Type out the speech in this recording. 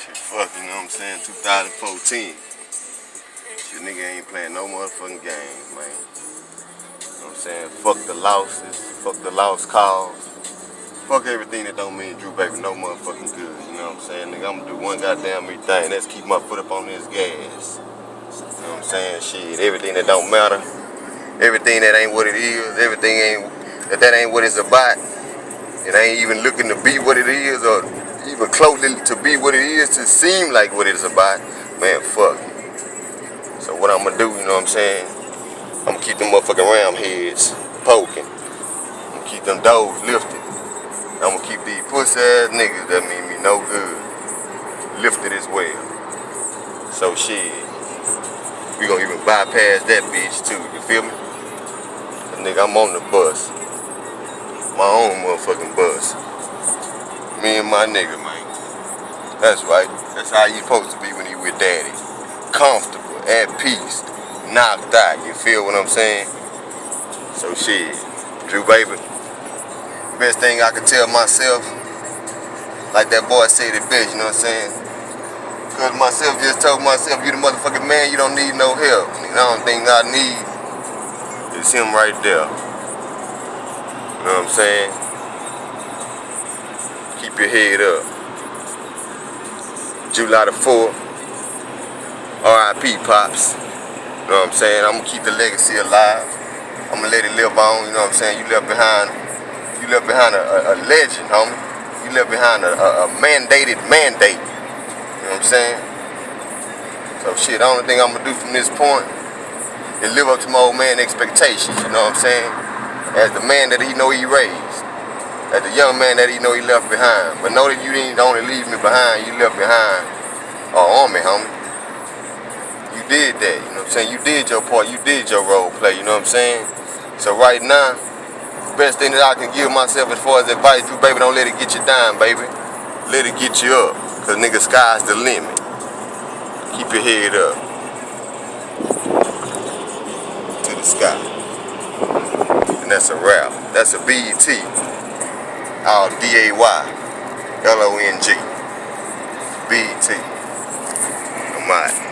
Shit, fuck, you know what I'm saying? 2014. Shit, nigga ain't playing no motherfucking games, man. You know what I'm saying? Fuck the losses, fuck the lost cause. Fuck everything that don't mean Drew Baby no motherfucking good, you know what I'm saying? Nigga, I'm gonna do one goddamn me thing, that's keep my foot up on this gas. You know what I'm saying? Shit, everything that don't matter, everything that ain't what it is, everything that ain't what it's about. It ain't even looking to be what it is or even closely to be what it is to seem like what it's about. Man, fuck it. So what I'm gonna do, you know what I'm saying? I'm gonna keep them motherfucking ram heads poking. I'm gonna keep them doors lifted. I'm gonna keep these pussy ass niggas that mean me no good lifted as well. So shit, we gonna even bypass that bitch too, you feel me? Cause nigga, I'm on the bus. My own motherfucking bus. Me and my nigga, man. That's right. That's how you supposed to be when you with daddy. Comfortable, at peace, knocked out. You feel what I'm saying? So shit, Drew Baby, best thing I could tell myself, like that boy said it best, you know what I'm saying? Cause myself just told myself, you the motherfucking man, you don't need no help. And the only thing I need is him right there. You know what I'm saying? Keep your head up. July the 4th, R.I.P. Pops. You know what I'm saying? I'm gonna keep the legacy alive. I'm gonna let it live on, you know what I'm saying? You left behind a legend, homie. You left behind a mandated mandate. You know what I'm saying? So shit, the only thing I'm gonna do from this point is live up to my old man expectations, you know what I'm saying? As the man that he know he raised. As the young man that he know he left behind. But know that you didn't only leave me behind, you left behind an army, homie. You did that, you know what I'm saying? You did your part, you did your role play, you know what I'm saying? So right now, the best thing that I can give myself as far as advice, Drew Baby, don't let it get you down, baby. Let it get you up, cause nigga, sky's the limit. Keep your head up to the sky. And that's a wrap. That's a BET. All DAYLONG. BET. I'm out.